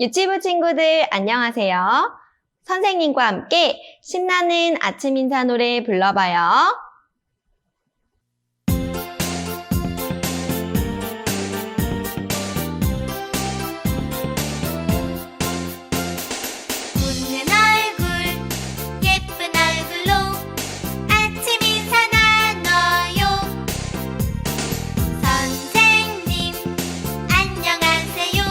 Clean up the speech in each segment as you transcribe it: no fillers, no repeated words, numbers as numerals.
유치부 친구들 안녕하세요. 선생님과 함께 신나는 아침 인사 노래 불러봐요. 웃는 얼굴 예쁜 얼굴로 아침 인사 나눠요. 선생님 안녕하세요.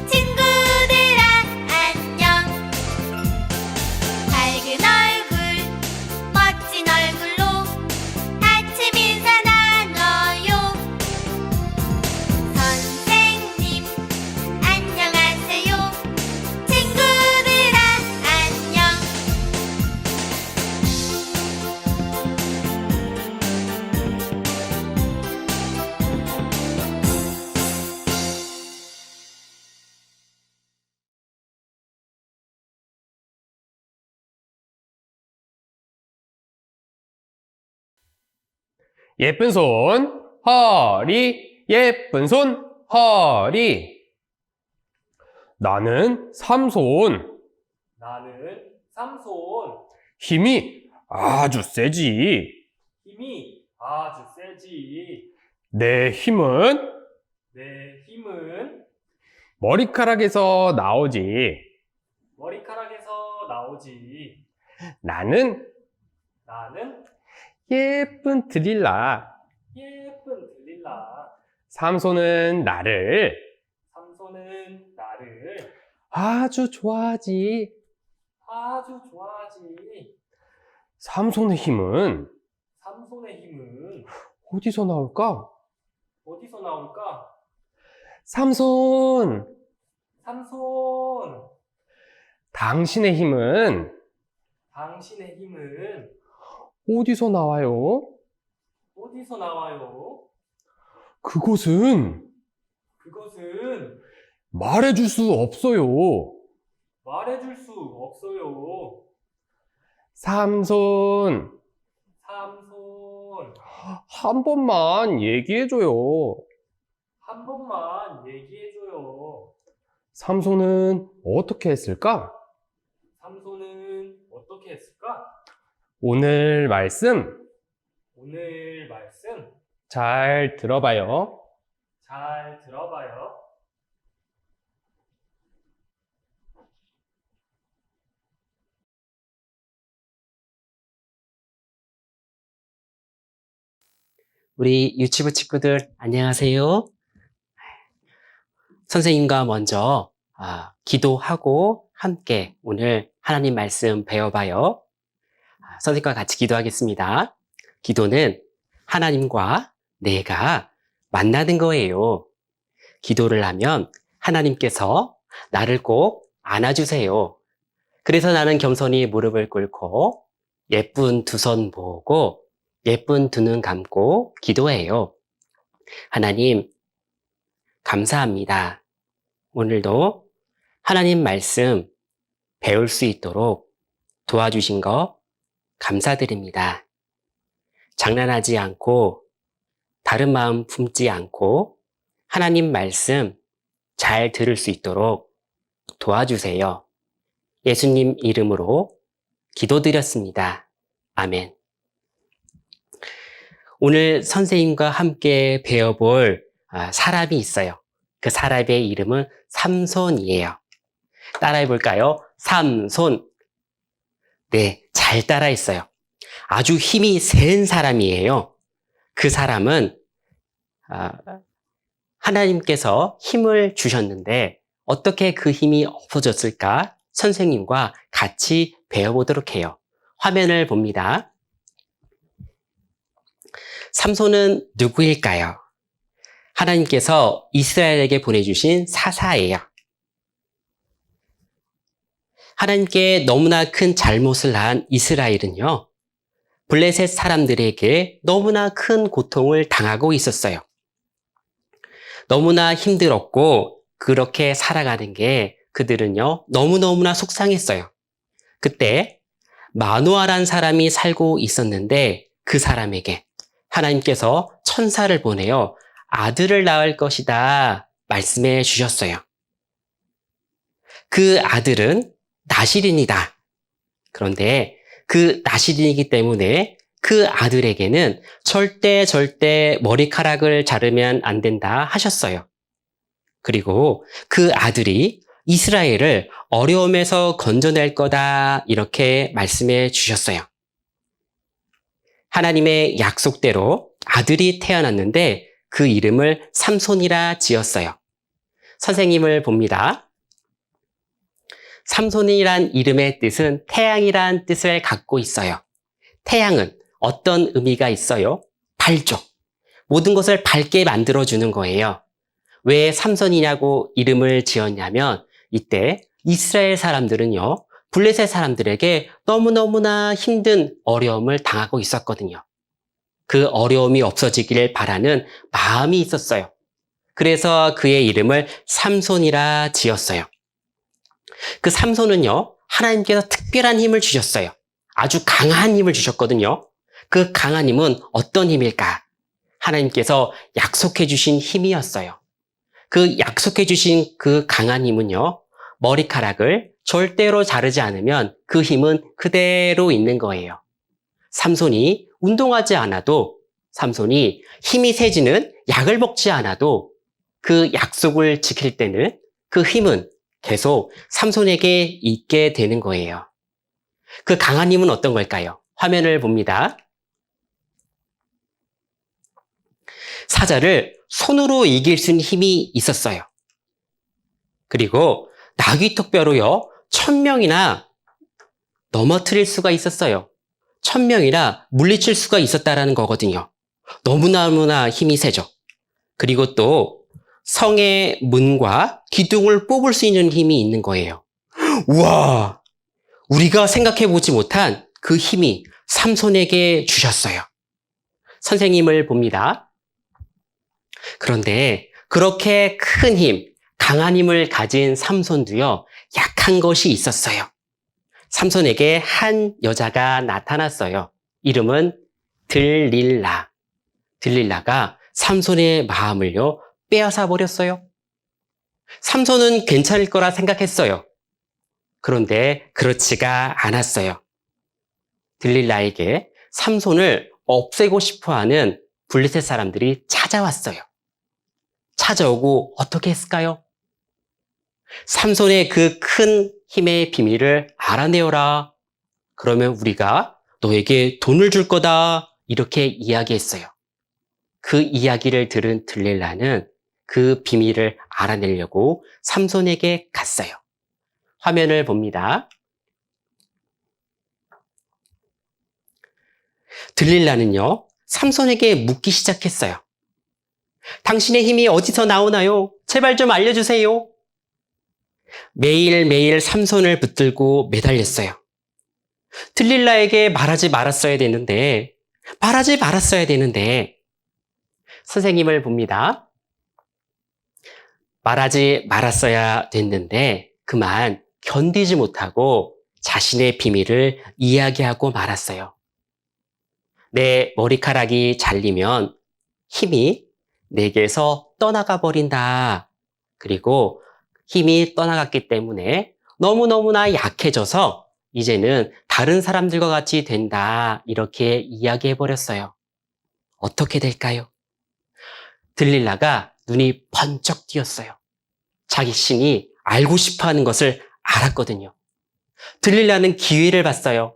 친구들아 안녕. 밝은 얼굴 멋진 얼굴로 아침 인사 나눠요. 선생님 안녕하세요. 친구들아 안녕. 예쁜 손, 허리, 예쁜 손, 허리. 나는 삼손. 나는 삼손. 힘이 아주 세지. 힘이 아주 세지. 내 힘은 내 힘은 머리카락에서 나오지. 머리카락에서 나오지. 나는 나는 예쁜 드릴라. 예쁜 드릴라. 삼손은 나를 삼손은 나를 아주 좋아하지. 아주 좋아하지. 삼손의 힘은 삼손의 힘은 어디서 나올까? 어디서 나올까? 삼손, 삼손. 당신의 힘은 당신의 힘은 어디서 나와요? 어디서 나와요? 그것은 그것은 말해줄 수 없어요. 말해줄 수 없어요. 삼손, 삼손. 한 번만 얘기해줘요. 한 번만 얘기해줘요. 삼손은 어떻게 했을까? 삼손은 어떻게 했을까? 오늘 말씀 오늘 말씀 잘 들어봐요. 잘 들어봐요. 우리 유치부 친구들 안녕하세요. 선생님과 먼저 기도하고 함께 오늘 하나님 말씀 배워봐요. 선생님과 같이 기도하겠습니다. 기도는 하나님과 내가 만나는 거예요. 기도를 하면 하나님께서 나를 꼭 안아주세요. 그래서 나는 겸손히 무릎을 꿇고 예쁜 두 손 모으고 예쁜 두 눈 감고 기도해요. 하나님, 감사합니다. 오늘도 하나님 말씀 배울 수 있도록 도와주신 거 감사드립니다. 장난하지 않고 다른 마음 품지 않고 하나님 말씀 잘 들을 수 있도록 도와주세요. 예수님 이름으로 기도드렸습니다. 아멘. 오늘 선생님과 함께 배워볼 사람이 있어요. 그 사람의 이름은 삼손이에요. 따라해 볼까요? 삼손. 네, 잘 따라했어요. 아주 힘이 센 사람이에요. 그 사람은 하나님께서 힘을 주셨는데 어떻게 그 힘이 없어졌을까? 선생님과 같이 배워보도록 해요. 화면을 봅니다. 삼손은 누구일까요? 하나님께서 이스라엘에게 보내주신 사사예요. 하나님께 너무나 큰 잘못을 한 이스라엘은요, 블레셋 사람들에게 너무나 큰 고통을 당하고 있었어요. 너무나 힘들었고 그렇게 살아가는 게 그들은요, 너무너무나 속상했어요. 그때 마노아란 사람이 살고 있었는데 그 사람에게 하나님께서 천사를 보내어 아들을 낳을 것이다 말씀해 주셨어요. 그 아들은 나실인이다. 그런데 그 나실인이기 때문에 그 아들에게는 절대 머리카락을 자르면 안 된다 하셨어요. 그리고 그 아들이 이스라엘을 어려움에서 건져낼 거다 이렇게 말씀해 주셨어요. 하나님의 약속대로 아들이 태어났는데 그 이름을 삼손이라 지었어요. 선생님을 봅니다. 삼손이란 이름의 뜻은 태양이란 뜻을 갖고 있어요. 태양은 어떤 의미가 있어요? 밝죠. 모든 것을 밝게 만들어주는 거예요. 왜 삼손이냐고 이름을 지었냐면 이때 이스라엘 사람들은요, 블레셋 사람들에게 너무너무나 힘든 어려움을 당하고 있었거든요. 그 어려움이 없어지기를 바라는 마음이 있었어요. 그래서 그의 이름을 삼손이라 지었어요. 그 삼손은요, 하나님께서 특별한 힘을 주셨어요. 아주 강한 힘을 주셨거든요. 그 강한 힘은 어떤 힘일까? 하나님께서 약속해 주신 힘이었어요. 그 약속해 주신 그 강한 힘은요, 머리카락을 절대로 자르지 않으면 그 힘은 그대로 있는 거예요. 삼손이 운동하지 않아도, 삼손이 힘이 세지는 약을 먹지 않아도 그 약속을 지킬 때는 그 힘은 계속 삼손에게 있게 되는 거예요. 그 강한 힘은 어떤 걸까요? 화면을 봅니다. 사자를 손으로 이길 수 있는 힘이 있었어요. 그리고 나귀턱뼈로요, 1000명이나 넘어뜨릴 수가 있었어요. 1000명이나 물리칠 수가 있었다라는 거거든요. 너무나 힘이 세죠. 그리고 또 성의 문과 기둥을 뽑을 수 있는 힘이 있는 거예요. 우와! 우리가 생각해보지 못한 그 힘이 삼손에게 주셨어요. 선생님을 봅니다. 그런데 그렇게 큰 힘, 강한 힘을 가진 삼손도요, 약한 것이 있었어요. 삼손에게 한 여자가 나타났어요. 이름은 들릴라. 들릴라가 삼손의 마음을요, 빼앗아 버렸어요. 삼손은 괜찮을 거라 생각했어요. 그런데 그렇지가 않았어요. 들릴라에게 삼손을 없애고 싶어하는 블레셋 사람들이 찾아왔어요. 찾아오고 어떻게 했을까요? 삼손의 그 큰 힘의 비밀을 알아내어라. 그러면 우리가 너에게 돈을 줄 거다. 이렇게 이야기했어요. 그 이야기를 들은 들릴라는 그 비밀을 알아내려고 삼손에게 갔어요. 화면을 봅니다. 들릴라는요, 삼손에게 묻기 시작했어요. 당신의 힘이 어디서 나오나요? 제발 좀 알려주세요. 매일매일 삼손을 붙들고 매달렸어요. 들릴라에게 말하지 말았어야 되는데, 선생님을 봅니다. 말하지 말았어야 됐는데 그만 견디지 못하고 자신의 비밀을 이야기하고 말았어요. 내 머리카락이 잘리면 힘이 내게서 떠나가 버린다. 그리고 힘이 떠나갔기 때문에 너무너무나 약해져서 이제는 다른 사람들과 같이 된다. 이렇게 이야기해 버렸어요. 어떻게 될까요? 들릴라가 눈이 번쩍 띄었어요. 자기 신이 알고 싶어 하는 것을 알았거든요. 들릴라는 기회를 봤어요.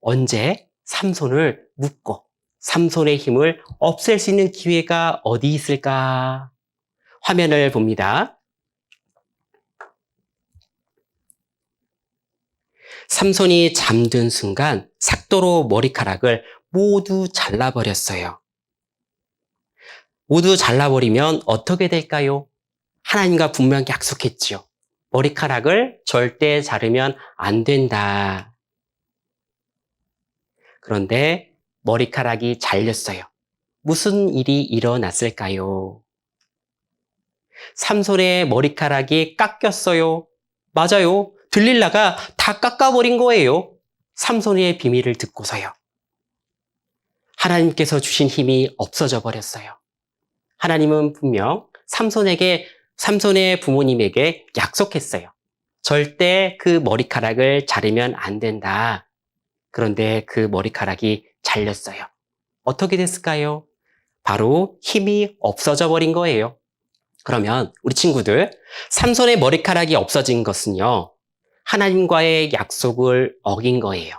언제 삼손을 묶고 삼손의 힘을 없앨 수 있는 기회가 어디 있을까? 화면을 봅니다. 삼손이 잠든 순간 삭도로 머리카락을 모두 잘라버렸어요. 모두 잘라버리면 어떻게 될까요? 하나님과 분명히 약속했지요. 머리카락을 절대 자르면 안 된다. 그런데 머리카락이 잘렸어요. 무슨 일이 일어났을까요? 삼손의 머리카락이 깎였어요. 맞아요. 들릴라가 다 깎아버린 거예요. 삼손의 비밀을 듣고서요. 하나님께서 주신 힘이 없어져 버렸어요. 하나님은 분명 삼손의 부모님에게 약속했어요. 절대 그 머리카락을 자르면 안 된다. 그런데 그 머리카락이 잘렸어요. 어떻게 됐을까요? 바로 힘이 없어져 버린 거예요. 그러면 우리 친구들, 삼손의 머리카락이 없어진 것은요, 하나님과의 약속을 어긴 거예요.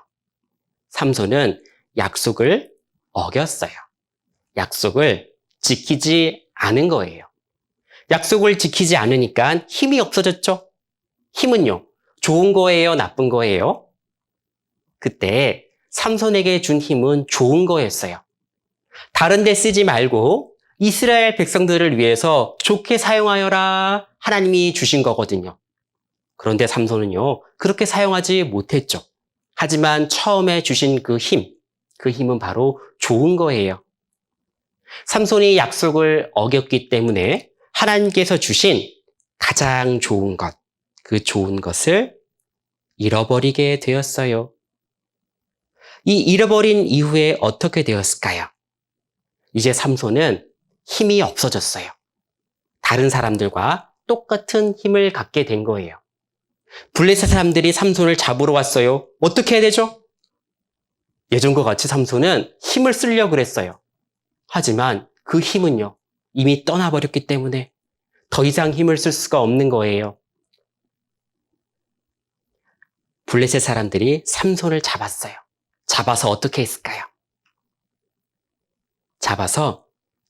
삼손은 약속을 어겼어요. 약속을 지키지 않은 거예요. 약속을 지키지 않으니까 힘이 없어졌죠? 힘은요, 좋은 거예요, 나쁜 거예요? 그때 삼손에게 준 힘은 좋은 거였어요. 다른 데 쓰지 말고 이스라엘 백성들을 위해서 좋게 사용하여라 하나님이 주신 거거든요. 그런데 삼손은요, 그렇게 사용하지 못했죠. 하지만 처음에 주신 그 힘은 바로 좋은 거예요. 삼손이 약속을 어겼기 때문에 하나님께서 주신 가장 좋은 것, 그 좋은 것을 잃어버리게 되었어요. 이 잃어버린 이후에 어떻게 되었을까요? 이제 삼손은 힘이 없어졌어요. 다른 사람들과 똑같은 힘을 갖게 된 거예요. 블레셋 사람들이 삼손을 잡으러 왔어요. 어떻게 해야 되죠? 예전과 같이 삼손은 힘을 쓰려고 그랬어요. 하지만 그 힘은요, 이미 떠나버렸기 때문에 더 이상 힘을 쓸 수가 없는 거예요. 블레셋 사람들이 삼손을 잡았어요. 잡아서 어떻게 했을까요? 잡아서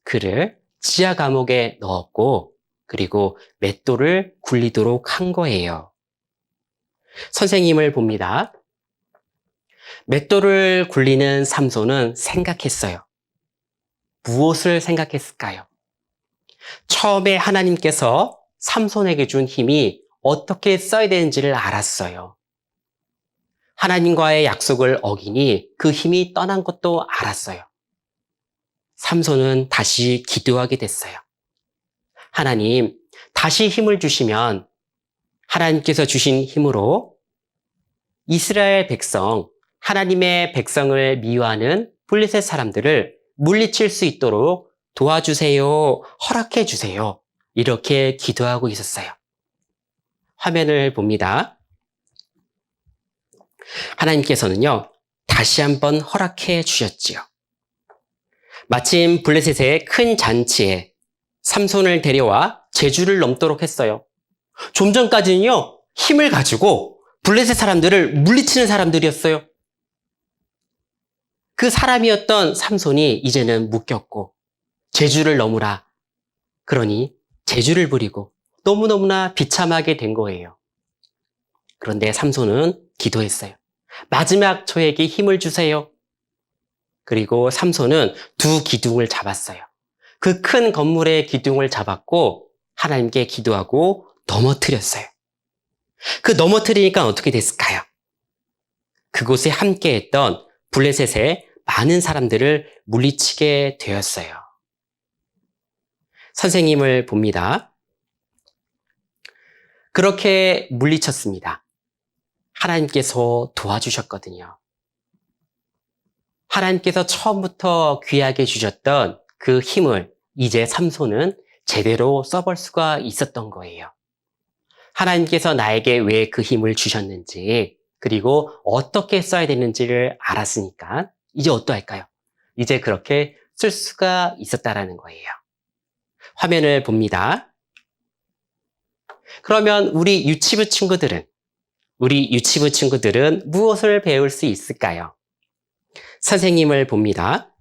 그를 지하 감옥에 넣었고, 그리고 맷돌을 굴리도록 한 거예요. 선생님을 봅니다. 맷돌을 굴리는 삼손은 생각했어요. 무엇을 생각했을까요? 처음에 하나님께서 삼손에게 준 힘이 어떻게 써야 되는지를 알았어요. 하나님과의 약속을 어기니 그 힘이 떠난 것도 알았어요. 삼손은 다시 기도하게 됐어요. 하나님, 다시 힘을 주시면 하나님께서 주신 힘으로 이스라엘 백성, 하나님의 백성을 미워하는 블레셋 사람들을 물리칠 수 있도록 도와주세요, 허락해 주세요. 이렇게 기도하고 있었어요. 화면을 봅니다. 하나님께서는요, 다시 한번 허락해 주셨지요. 마침 블레셋의 큰 잔치에 삼손을 데려와 제주를 넘도록 했어요. 좀 전까지는요, 힘을 가지고 블레셋 사람들을 물리치는 사람들이었어요. 그 사람이었던 삼손이 이제는 묶였고 제주를 넘으라. 그러니 제주를 부리고 너무너무나 비참하게 된 거예요. 그런데 삼손은 기도했어요. 마지막 저에게 힘을 주세요. 그리고 삼손은 두 기둥을 잡았어요. 그 큰 건물의 기둥을 잡았고 하나님께 기도하고 넘어뜨렸어요. 그 넘어뜨리니까 어떻게 됐을까요? 그곳에 함께했던 블레셋의 많은 사람들을 물리치게 되었어요. 선생님을 봅니다. 그렇게 물리쳤습니다. 하나님께서 도와주셨거든요. 하나님께서 처음부터 귀하게 주셨던 그 힘을 이제 삼손은 제대로 써볼 수가 있었던 거예요. 하나님께서 나에게 왜 그 힘을 주셨는지, 그리고 어떻게 써야 되는지를 알았으니까 이제 어떠할까요? 이제 그렇게 쓸 수가 있었다라는 거예요. 화면을 봅니다. 그러면 우리 유치부 친구들은 무엇을 배울 수 있을까요? 선생님을 봅니다.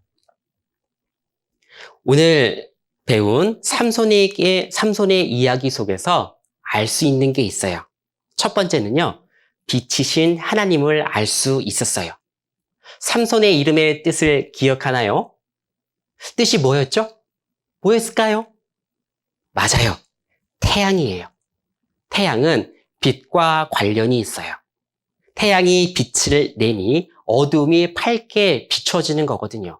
오늘 배운 삼손의 이야기 속에서 알 수 있는 게 있어요. 첫 번째는요, 빛이신 하나님을 알 수 있었어요. 삼손의 이름의 뜻을 기억하나요? 뜻이 뭐였죠? 뭐였을까요? 맞아요. 태양이에요. 태양은 빛과 관련이 있어요. 태양이 빛을 내니 어두움이 밝게 비춰지는 거거든요.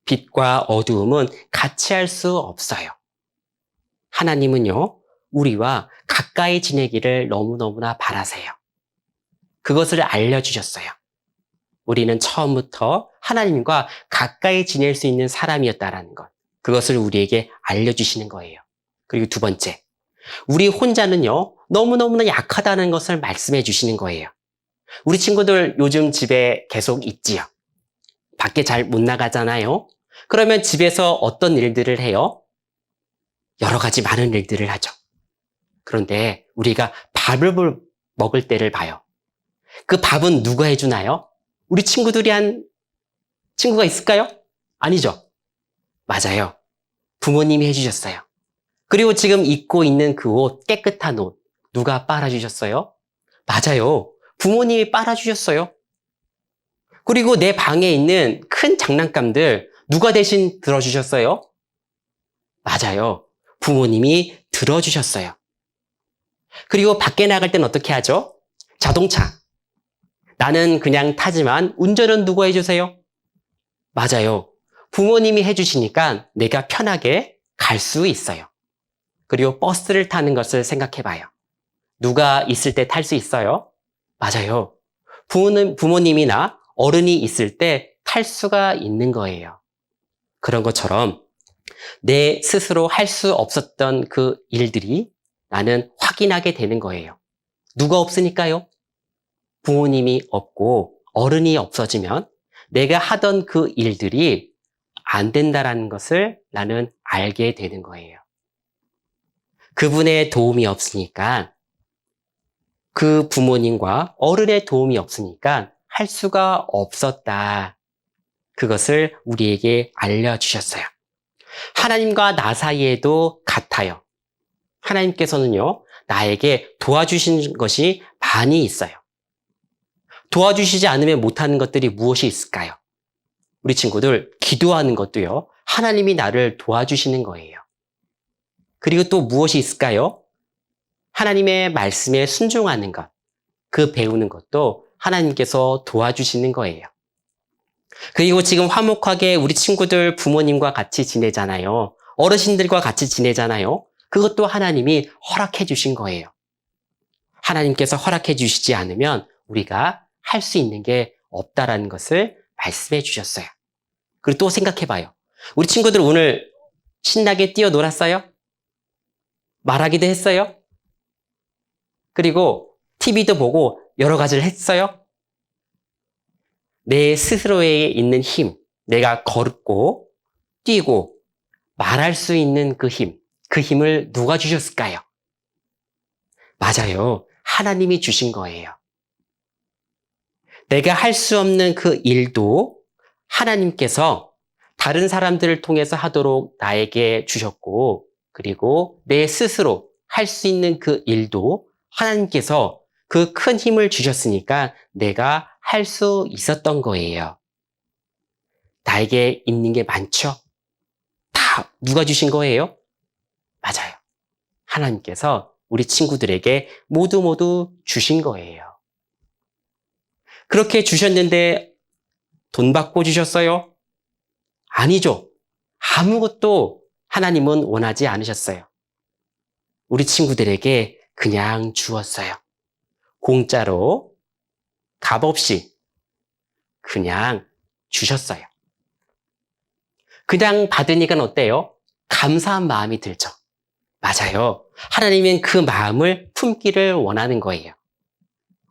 빛과 어두움은 같이 할 수 없어요. 하나님은요, 우리와 가까이 지내기를 너무너무나 바라세요. 그것을 알려주셨어요. 우리는 처음부터 하나님과 가까이 지낼 수 있는 사람이었다라는 것. 그것을 우리에게 알려주시는 거예요. 그리고 두 번째, 우리 혼자는요, 너무너무나 약하다는 것을 말씀해 주시는 거예요. 우리 친구들 요즘 집에 계속 있지요. 밖에 잘 못 나가잖아요. 그러면 집에서 어떤 일들을 해요? 여러 가지 많은 일들을 하죠. 그런데 우리가 밥을 먹을 때를 봐요. 그 밥은 누가 해주나요? 우리 친구들이 한 친구가 있을까요? 아니죠. 맞아요. 부모님이 해주셨어요. 그리고 지금 입고 있는 그 옷, 깨끗한 옷, 누가 빨아주셨어요? 맞아요. 부모님이 빨아주셨어요. 그리고 내 방에 있는 큰 장난감들, 누가 대신 들어주셨어요? 맞아요. 부모님이 들어주셨어요. 그리고 밖에 나갈 땐 어떻게 하죠? 자동차. 나는 그냥 타지만 운전은 누가 해주세요? 맞아요. 부모님이 해주시니까 내가 편하게 갈 수 있어요. 그리고 버스를 타는 것을 생각해 봐요. 누가 있을 때 탈 수 있어요? 맞아요. 부모님이나 어른이 있을 때 탈 수가 있는 거예요. 그런 것처럼 내 스스로 할 수 없었던 그 일들이 나는 확인하게 되는 거예요. 누가 없으니까요? 부모님이 없고 어른이 없어지면 내가 하던 그 일들이 안 된다라는 것을 나는 알게 되는 거예요. 그분의 도움이 없으니까, 그 부모님과 어른의 도움이 없으니까 할 수가 없었다. 그것을 우리에게 알려주셨어요. 하나님과 나 사이에도 같아요. 하나님께서는요, 나에게 도와주신 것이 많이 있어요. 도와주시지 않으면 못하는 것들이 무엇이 있을까요? 우리 친구들, 기도하는 것도요, 하나님이 나를 도와주시는 거예요. 그리고 또 무엇이 있을까요? 하나님의 말씀에 순종하는 것, 그 배우는 것도 하나님께서 도와주시는 거예요. 그리고 지금 화목하게 우리 친구들 부모님과 같이 지내잖아요. 어르신들과 같이 지내잖아요. 그것도 하나님이 허락해 주신 거예요. 하나님께서 허락해 주시지 않으면 우리가 할 수 있는 게 없다라는 것을 말씀해 주셨어요. 그리고 또 생각해 봐요. 우리 친구들 오늘 신나게 뛰어놀았어요? 말하기도 했어요? 그리고 TV도 보고 여러 가지를 했어요? 내 스스로에 있는 힘, 내가 걷고 뛰고 말할 수 있는 그 힘을 누가 주셨을까요? 맞아요. 하나님이 주신 거예요. 내가 할 수 없는 그 일도 하나님께서 다른 사람들을 통해서 하도록 나에게 주셨고, 그리고 내 스스로 할 수 있는 그 일도 하나님께서 그 큰 힘을 주셨으니까 내가 할 수 있었던 거예요. 나에게 있는 게 많죠? 다 누가 주신 거예요? 맞아요. 하나님께서 우리 친구들에게 모두 주신 거예요. 그렇게 주셨는데 돈 받고 주셨어요? 아니죠. 아무것도 하나님은 원하지 않으셨어요. 우리 친구들에게 그냥 주었어요. 공짜로 값없이 그냥 주셨어요. 그냥 받으니까 어때요? 감사한 마음이 들죠. 맞아요. 하나님은 그 마음을 품기를 원하는 거예요.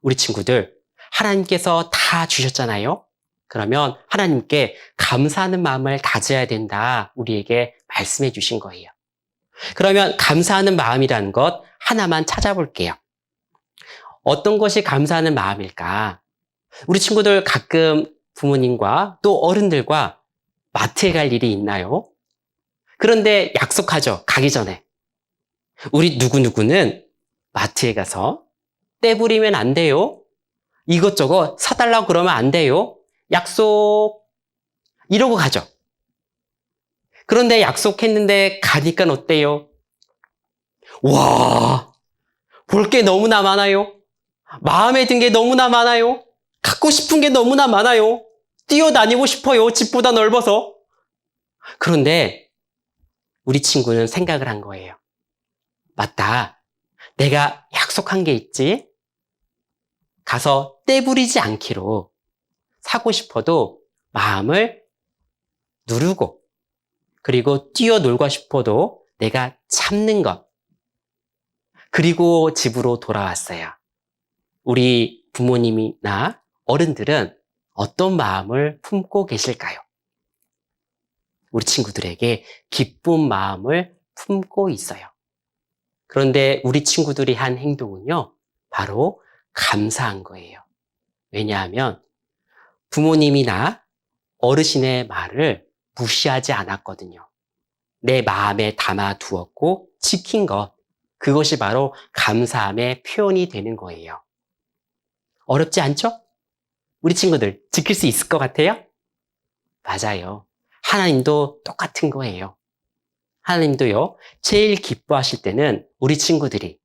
우리 친구들, 하나님께서 다 주셨잖아요. 그러면 하나님께 감사하는 마음을 가져야 된다. 우리에게 말씀해 주신 거예요. 그러면 감사하는 마음이라는 것 하나만 찾아볼게요. 어떤 것이 감사하는 마음일까? 우리 친구들 가끔 부모님과 또 어른들과 마트에 갈 일이 있나요? 그런데 약속하죠. 가기 전에. 우리 누구누구는 마트에 가서 때 부리면 안 돼요. 이것저것 사달라고 그러면 안 돼요. 약속. 이러고 가죠. 그런데 약속했는데 가니까 어때요? 와, 볼 게 너무나 많아요. 마음에 든 게 너무나 많아요. 갖고 싶은 게 너무나 많아요. 뛰어다니고 싶어요. 집보다 넓어서. 그런데 우리 친구는 생각을 한 거예요. 맞다. 내가 약속한 게 있지. 가서 떼부리지 않기로 사고 싶어도 마음을 누르고, 그리고 뛰어놀고 싶어도 내가 참는 것. 그리고 집으로 돌아왔어요. 우리 부모님이나 어른들은 어떤 마음을 품고 계실까요? 우리 친구들에게 기쁜 마음을 품고 있어요. 그런데 우리 친구들이 한 행동은요, 바로 감사한 거예요. 왜냐하면 부모님이나 어르신의 말을 무시하지 않았거든요. 내 마음에 담아 두었고 지킨 것, 그것이 바로 감사함의 표현이 되는 거예요. 어렵지 않죠? 우리 친구들 지킬 수 있을 것 같아요? 맞아요. 하나님도 똑같은 거예요. 하나님도요, 제일 기뻐하실 때는 우리 친구들이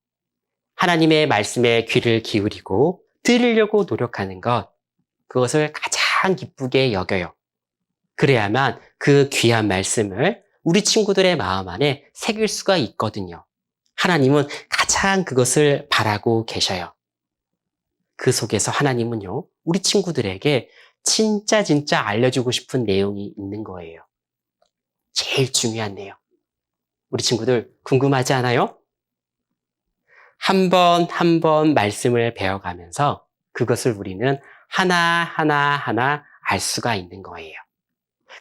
하나님의 말씀에 귀를 기울이고 들으려고 노력하는 것, 그것을 가장 기쁘게 여겨요. 그래야만 그 귀한 말씀을 우리 친구들의 마음 안에 새길 수가 있거든요. 하나님은 가장 그것을 바라고 계셔요. 그 속에서 하나님은요, 우리 친구들에게 진짜 알려주고 싶은 내용이 있는 거예요. 제일 중요한 내용. 우리 친구들 궁금하지 않아요? 한 번 말씀을 배워가면서 그것을 우리는 하나 알 수가 있는 거예요.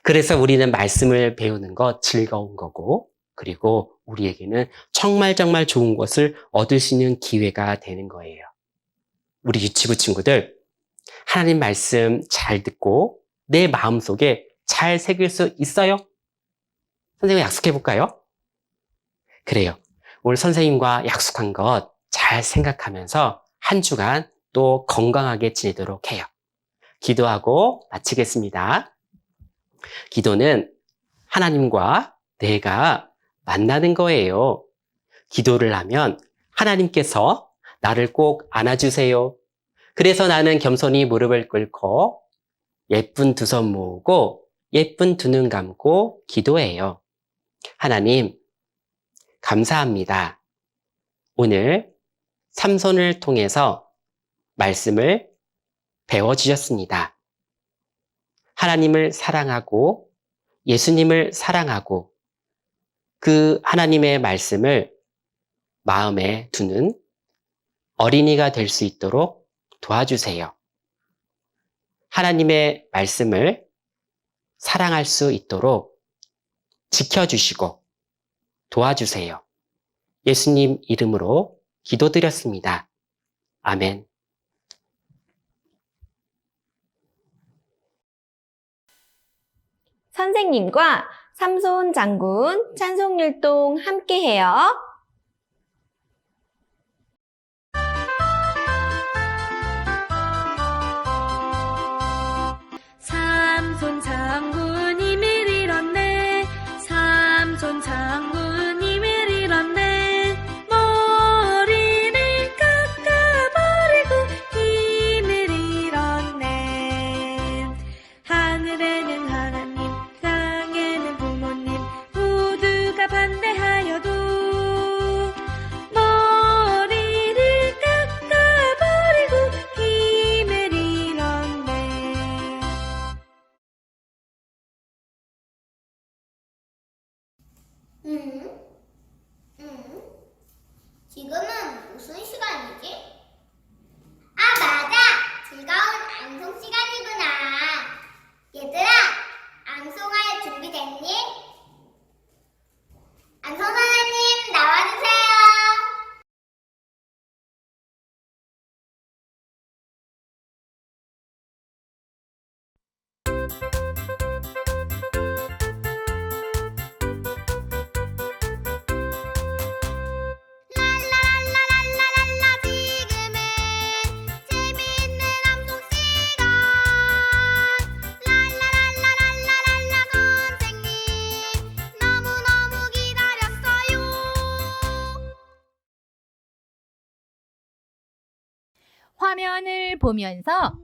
그래서 우리는 말씀을 배우는 것 즐거운 거고, 그리고 우리에게는 정말 좋은 것을 얻을 수 있는 기회가 되는 거예요. 우리 유치부 친구들, 하나님 말씀 잘 듣고 내 마음속에 잘 새길 수 있어요? 선생님 약속해 볼까요? 그래요. 오늘 선생님과 약속한 것 잘 생각하면서 한 주간 또 건강하게 지내도록 해요. 기도하고 마치겠습니다. 기도는 하나님과 내가 만나는 거예요. 기도를 하면 하나님께서 나를 꼭 안아주세요. 그래서 나는 겸손히 무릎을 꿇고 예쁜 두 손 모으고 예쁜 두 눈 감고 기도해요. 하나님, 감사합니다. 오늘 삼손을 통해서 말씀을 배워주셨습니다. 하나님을 사랑하고 예수님을 사랑하고 그 하나님의 말씀을 마음에 두는 어린이가 될 수 있도록 도와주세요. 하나님의 말씀을 사랑할 수 있도록 지켜주시고 도와주세요. 예수님 이름으로 기도드렸습니다. 아멘. 선생님과 삼손 장군 찬송율동 함께 해요. 삼손 장군님을 잃었네. 삼손 장군님을 잃었네. 머리를 깎아버리고 힘을 잃었네. 하늘에는 하나님, 땅에는 부모님, 모두가 반대하여도 머리를 깎아버리고 힘을 잃었네. 지금은 무슨 시간이지? 아, 맞아! 즐거운 앙송 시간이구나. 얘들아, 앙송할 준비됐니? 앙송 선생님, 나와주세요. 랄라랄라랄라랄라, 지금은 재미있는 앙송 시간. 랄라랄라랄라랄라, 선생님 너무너무 기다렸어요. 화면을 보면서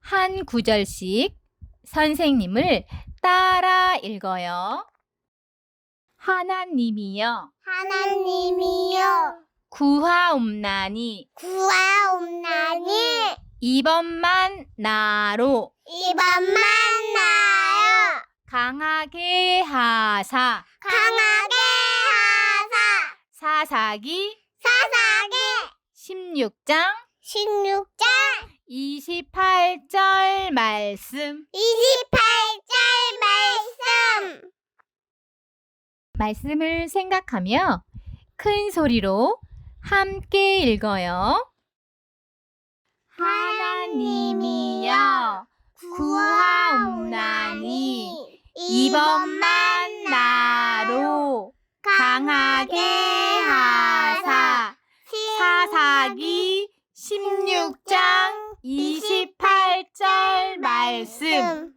한 구절씩 선생님을 따라 읽어요. 하나님이여 하나님이여, 구하옵나니 구하옵나니 이번만 나로 이번만 나요. 강하게 하사 강하게 하사 사사기 사사 16장 16장 28절 말씀. 28절 말씀. 말씀을 생각하며 큰 소리로 함께 읽어요. 하나님이여 구하옵나니 이번만 나로 강하게 하사. 사사기 16장 28절 말씀.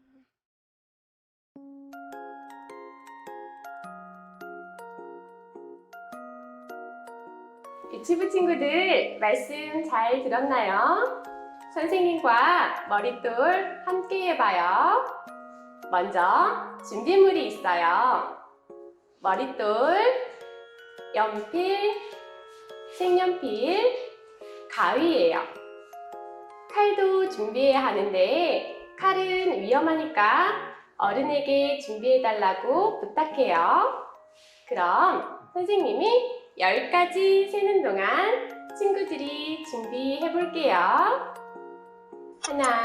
유치부 친구들 말씀 잘 들었나요? 선생님과 머릿돌 함께 해봐요. 먼저 준비물이 있어요. 머릿돌, 연필, 색연필, 가위예요. 칼도 준비해야 하는데 칼은 위험하니까 어른에게 준비해달라고 부탁해요. 그럼 선생님이 10가지 세는 동안 친구들이 준비해 볼게요. 하나,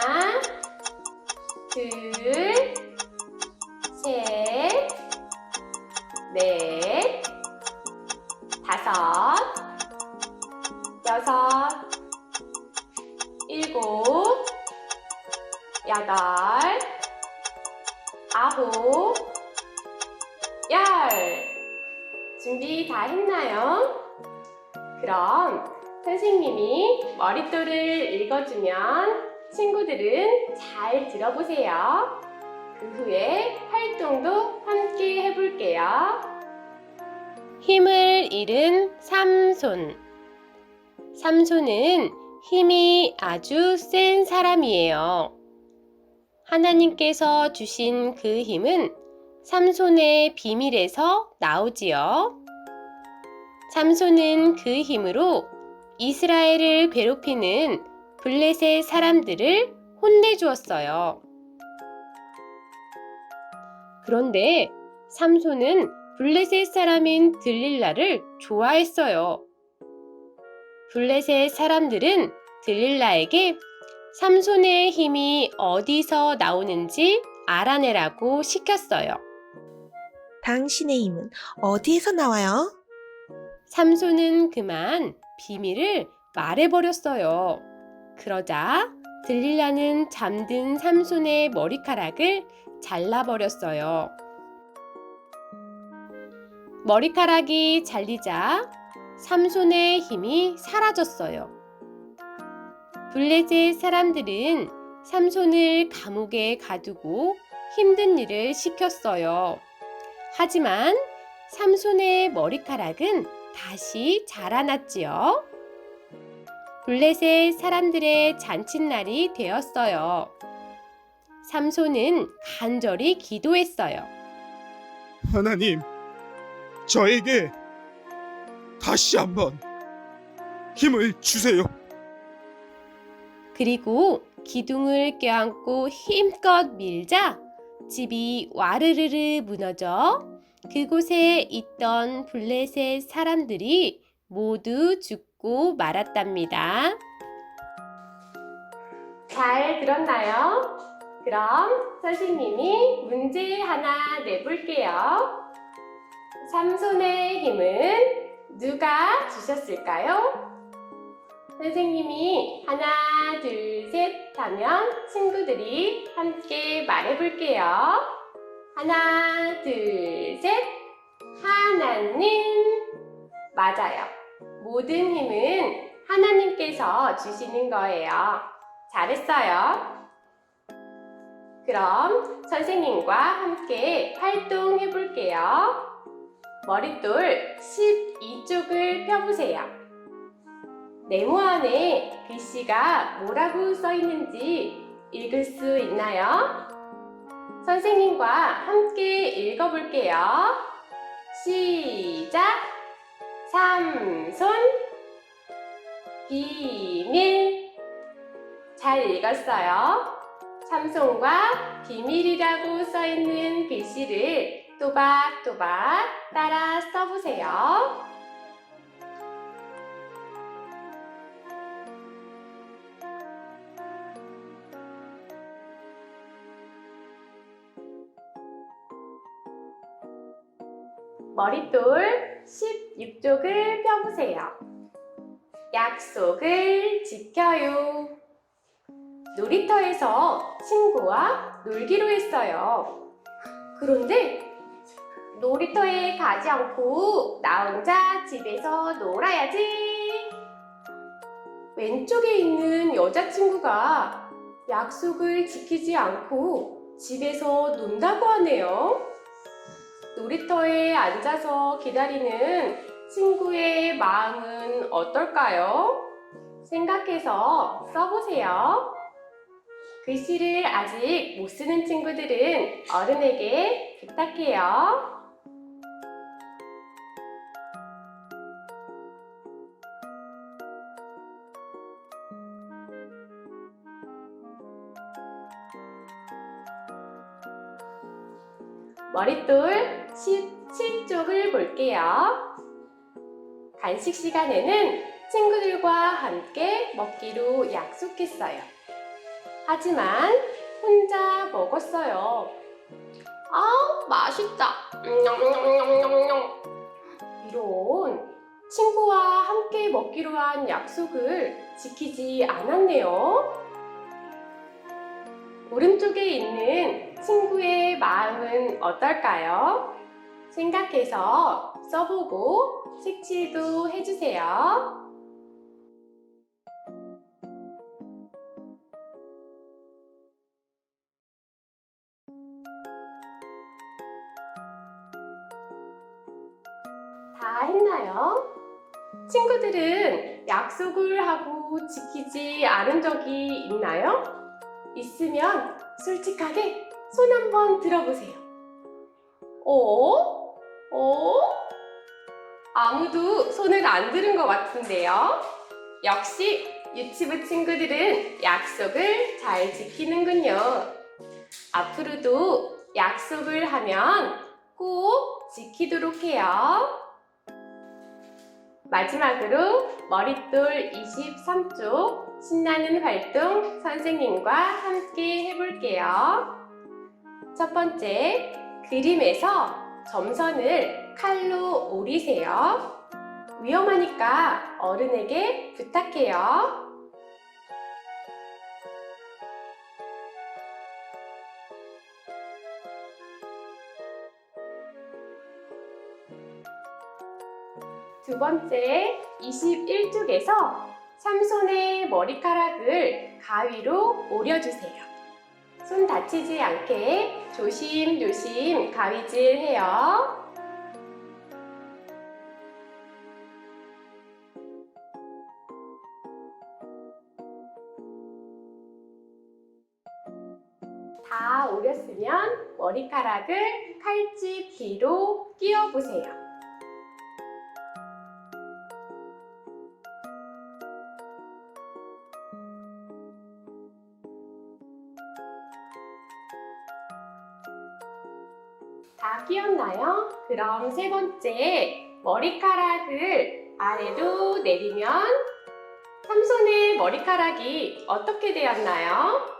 둘, 셋, 넷, 다섯, 여섯, 일곱, 여덟, 아홉, 열. 준비 다 했나요? 그럼 선생님이 머릿돌을 읽어주면 친구들은 잘 들어보세요. 그 후에 활동도 함께 해볼게요. 힘을 잃은 삼손. 삼손은 힘이 아주 센 사람이에요. 하나님께서 주신 그 힘은 삼손의 비밀에서 나오지요. 삼손은 그 힘으로 이스라엘을 괴롭히는 블레셋 사람들을 혼내주었어요. 그런데 삼손은 블레셋 사람인 들릴라를 좋아했어요. 블레셋 사람들은 들릴라에게 삼손의 힘이 어디서 나오는지 알아내라고 시켰어요. 당신의 힘은 어디에서 나와요? 삼손은 그만 비밀을 말해버렸어요. 그러자 들릴라는 잠든 삼손의 머리카락을 잘라버렸어요. 머리카락이 잘리자 삼손의 힘이 사라졌어요. 블레셋 사람들은 삼손을 감옥에 가두고 힘든 일을 시켰어요. 하지만 삼손의 머리카락은 다시 자라났지요. 블레셋 사람들의 잔칫날이 되었어요. 삼손은 간절히 기도했어요. 하나님, 저에게 다시 한번 힘을 주세요. 그리고 기둥을 껴안고 힘껏 밀자 집이 와르르르 무너져 그곳에 있던 블레셋 사람들이 모두 죽고 말았답니다. 잘 들었나요? 그럼 선생님이 문제 하나 내볼게요. 삼손의 힘은 누가 주셨을까요? 선생님이 하나, 둘, 셋 하면 친구들이 함께 말해볼게요. 하나, 둘, 셋. 하나님. 맞아요. 모든 힘은 하나님께서 주시는 거예요. 잘했어요. 그럼 선생님과 함께 활동해 볼게요. 머릿돌 12쪽을 펴보세요. 네모 안에 글씨가 뭐라고 써 있는지 읽을 수 있나요? 선생님과 함께 읽어볼게요. 시작! 삼손 비밀. 잘 읽었어요. 삼손과 비밀이라고 써있는 글씨를 또박또박 따라 써보세요. 머릿돌 16쪽을 펴보세요. 약속을 지켜요. 놀이터에서 친구와 놀기로 했어요. 그런데 놀이터에 가지 않고 나 혼자 집에서 놀아야지. 왼쪽에 있는 여자친구가 약속을 지키지 않고 집에서 논다고 하네요. 놀이터에 앉아서 기다리는 친구의 마음은 어떨까요? 생각해서 써보세요. 글씨를 아직 못 쓰는 친구들은 어른에게 부탁해요. 머릿돌 17쪽을 볼게요. 간식 시간에는 친구들과 함께 먹기로 약속했어요. 하지만 혼자 먹었어요. 맛있다. 이런 친구와 함께 먹기로 한 약속을 지키지 않았네요. 오른쪽에 있는 친구의 마음은 어떨까요? 생각해서 써보고 색칠도 해주세요. 다 했나요? 친구들은 약속을 하고 지키지 않은 적이 있나요? 있으면 솔직하게 손 한번 들어보세요. 아무도 손을 안 들은 것 같은데요. 역시 유치부 친구들은 약속을 잘 지키는군요. 앞으로도 약속을 하면 꼭 지키도록 해요. 마지막으로 머릿돌 23쪽 신나는 활동 선생님과 함께 해볼게요. 첫 번째, 그림에서 점선을 칼로 오리세요. 위험하니까 어른에게 부탁해요. 두 번째, 21쪽에서 삼손의 머리카락을 가위로 오려주세요. 손 다치지 않게 조심조심 가위질해요. 다 오렸으면 머리카락을 칼집 뒤로 끼워보세요. 다 끼웠나요? 그럼 세 번째, 머리카락을 아래로 내리면 삼손의 머리카락이 어떻게 되었나요?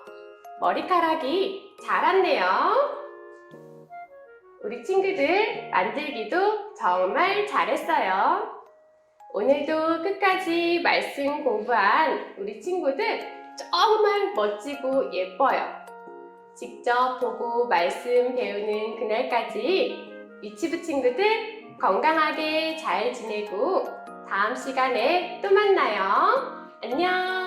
머리카락이 자랐네요. 우리 친구들 만들기도 정말 잘했어요. 오늘도 끝까지 말씀 공부한 우리 친구들 정말 멋지고 예뻐요. 직접 보고 말씀 배우는 그날까지 유치부 친구들 건강하게 잘 지내고 다음 시간에 또 만나요. 안녕!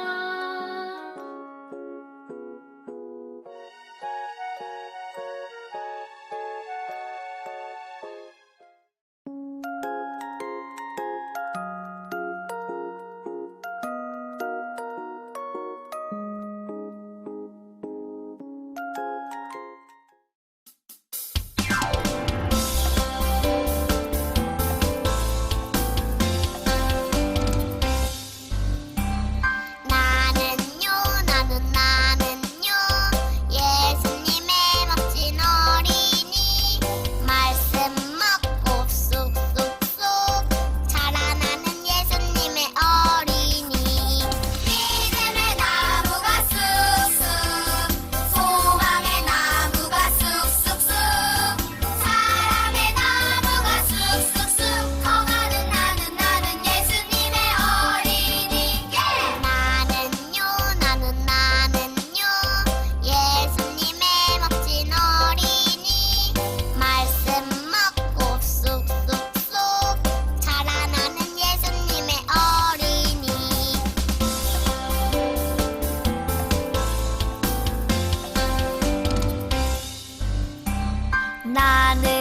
나 나는